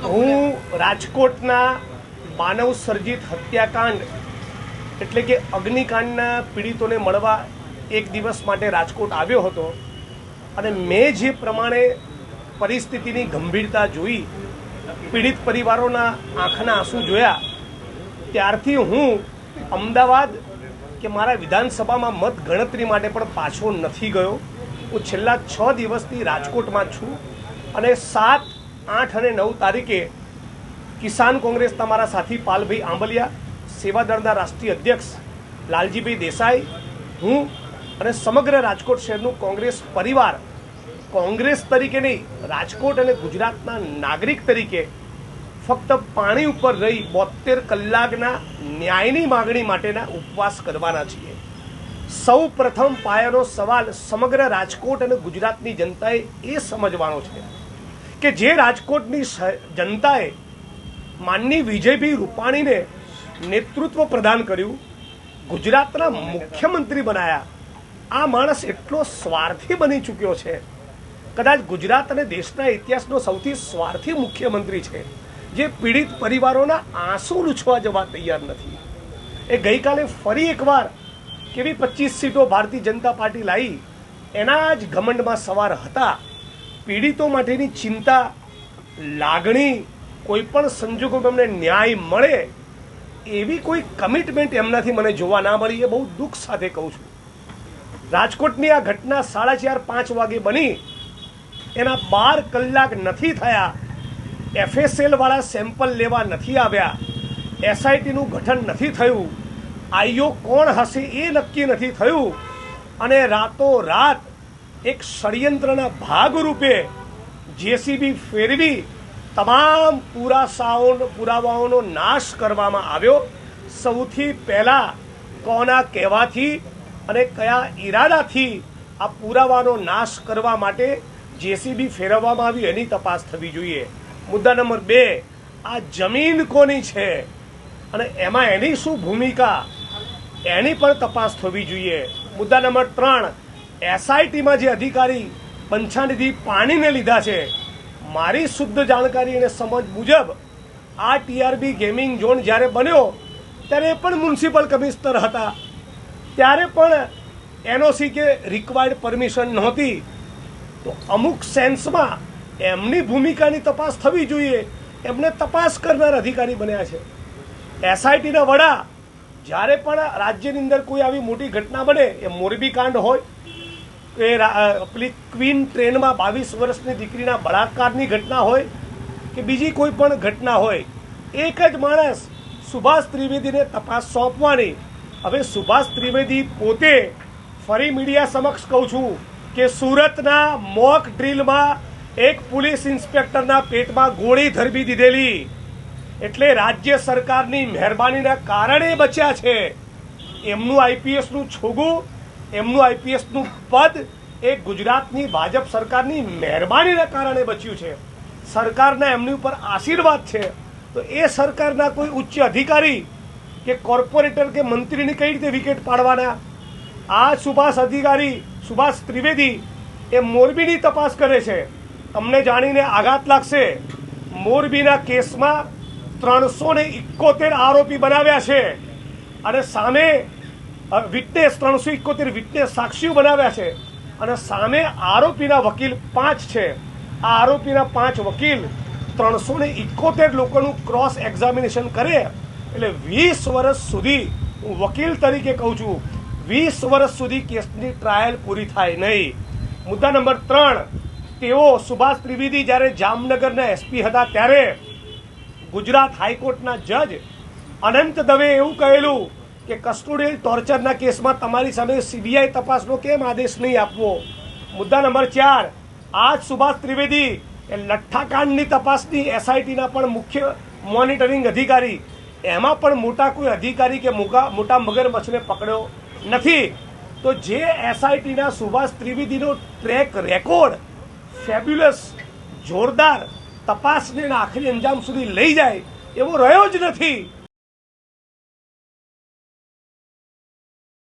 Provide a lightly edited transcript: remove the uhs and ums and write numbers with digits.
હું રાજકોટના માનવ સર્જિત હત્યાકાંડ એટલે કે અગ્નિકાંડના પીડિતોને મળવા એક દિવસ માટે રાજકોટ આવ્યો હતો અને મેં જે પ્રમાણે પરિસ્થિતિની ગંભીરતા જોઈ, પીડિત પરિવારોના આંખના આંસુ જોયા, ત્યારથી હું અમદાવાદ કે મારા વિધાનસભામાં મત ગણતરી માટે પણ પાછો નથી ગયો. હું છેલ્લા 6 દિવસથી રાજકોટમાં છું અને 7, 8 અને 9 તારીખે કિસાન કોંગ્રેસના મારા સાથી પાલભાઈ આંબલિયા, સેવાદળના રાષ્ટ્રીય અધ્યક્ષ લાલજીભાઈ દેસાઈ, હું અને સમગ્ર રાજકોટ શહેરનું કોંગ્રેસ પરિવાર કોંગ્રેસ તરીકે નહીં, રાજકોટ અને ગુજરાતના નાગરિક તરીકે ફક્ત પાણી ઉપર રહી 72 કલાકના ન્યાયની માગણી માટેના ઉપવાસ કરવાના છીએ. સૌ પ્રથમ પાયાનો સવાલ સમગ્ર રાજકોટ અને ગુજરાતની જનતાએ એ સમજવાનો છે કે જે રાજકોટની જનતાએ માનની વિજયભાઈ રૂપાણીને નેતૃત્વ પ્રદાન કર્યું, ગુજરાતના મુખ્યમંત્રી બનાયા, આ માણસ એટલો સ્વાર્થી બની ચૂક્યો છે. કદાચ ગુજરાત અને દેશના ઇતિહાસનો સૌથી સ્વાર્થી મુખ્યમંત્રી છે, જે પીડિત પરિવારોના આંસુ લૂછવા જવા તૈયાર નથી. એ ગઈકાલે ફરી એકવાર કેવી 25 સીટો ભારતીય જનતા પાર્ટી લાવી, એના જ ઘમંડમાં સવાર હતા. પીડિતો માટેની ચિંતા, લાગણી, કોઈ પણ સંજોગોમાં એમને ન્યાય મળે એવી કોઈ કમિટમેન્ટ એમનાથી મને જોવા ના મળી. એ બહુ દુઃખ સાથે કહું છું. રાજકોટની આ ઘટના 4:30-5 વાગે બની, એના 12 કલાક નથી થયા, FSL વાળા સેમ્પલ લેવા નથી આવ્યા, SITનું ગઠન નથી થયું, આઈઓ કોણ હશે એ નક્કી નથી થયું, અને રાતોરાત એક ષડયંત્રના ભાગરૂપે JCB ફેરવી તમામ પુરાવાઓનો નાશ કરવામાં આવ્યો. સૌથી પહેલા કોના કહેવાથી અને કયા ઈરાદાથી આ પુરાવાનો નાશ કરવા માટે JCB ફેરવવામાં આવી એની તપાસ થવી જોઈએ. મુદ્દા નંબર 2, આ જમીન કોની છે અને એમાં એની શું ભૂમિકા, એની પણ તપાસ થવી જોઈએ. મુદ્દા નંબર 3, SITમાં જે અધિકારી પંચાનિધિ પાણીને લીધા છે, મારી શુદ્ધ જાણકારી અને સમજ મુજબ આ TRB ગેમિંગ ઝોન જ્યારે બન્યો ત્યારે એ પણ મ્યુનિસિપલ કમિશનર હતા, ત્યારે પણ NOC કે રિક્વાયર્ડ પરમિશન નહોતી. તો અમુક સેન્સમાં એમની ભૂમિકાની તપાસ થવી જોઈએ. એમને તપાસ કરનાર અધિકારી બન્યા છે. SITના વડા જ્યારે પણ રાજ્યની અંદર કોઈ આવી મોટી ઘટના બને, એ મોરબી કાંડ હોય, એ પેલી ક્વીન ટ્રેનમાં 22 વર્ષની દીકરીના બળાત્કારની ઘટના હોય કે બીજી કોઈ પણ ઘટના હોય, એક જ માણસ સુભાષ ત્રિવેદીને તપાસ સોંપવાની. હવે સુભાષ ત્રિવેદી પોતે ફરી મીડિયા સમક્ષ કહું છું કે સુરતના મોક ડ્રીલમાં એક પોલીસ ઇન્સ્પેક્ટરના પેટમાં ગોળી ધરબી દીધેલી, એટલે રાજ્ય સરકારની મહેરબાનીના કારણે બચ્યા છે. એમનું IPSનું છોગું, એમનું IPSનું પદ એ ગુજરાતની ભાજપ સરકારની મહેરબાનીના કારણે બચ્યું છે. સરકારના એમની ઉપર આશીર્વાદ છે. તો એ સરકારના કોઈ ઉચ્ચ અધિકારી કે કોર્પોરેટર કે મંત્રીની કઈ રીતે વિકેટ પાડવાના? આ સુભાષ ત્રિવેદી એ મોરબીની તપાસ કરે છે. તમને જાણીને આઘાત લાગશે, મોરબીના કેસમાં 371 આરોપી બનાવ્યા છે અને સામે વિટનેસ 371 વિટનેસ સાક્ષીઓ બનાવ્યા છે, અને સામે આરોપીના વકીલ 5 છે. આ આરોપીના 5 વકીલ 371 લોકોનું ક્રોસ એક્ઝામિનેશન કરે એટલે 20 વર્ષ સુધી, હું વકીલ તરીકે કહું છું, 20 વર્ષ સુધી કેસની ટ્રાયલ પૂરી થાય નહીં. મુદ્દા નંબર 3, તેઓ સુભાષ ત્રિવેદી જ્યારે જામનગરના SP હતા ત્યારે ગુજરાત હાઈકોર્ટના જજ અનંત દવે એવું કહેલું કે કસ્ટોડિયલ ટોર્ચરના કેસમાં તમારી સામે CBI તપાસનો કેમ આદેશ નહીં આપવો. મુદ્દા નંબર 4, આજ સુભાષ ત્રિવેદી એ લઠ્ઠાકાંડની તપાસની SITના પણ મુખ્ય મોનિટરિંગ અધિકારી, એમાં પણ મોટા કોઈ અધિકારી કે મોટા મગરમચ્છને પકડ્યો નથી. તો જે SITના સુભાષ ત્રિવેદીનો ટ્રેક રેકોર્ડ ફેબ્યુલસ, જોરદાર, તપાસને આખરી અંજામ સુધી લઈ જાય એવો રહ્યો જ નથી.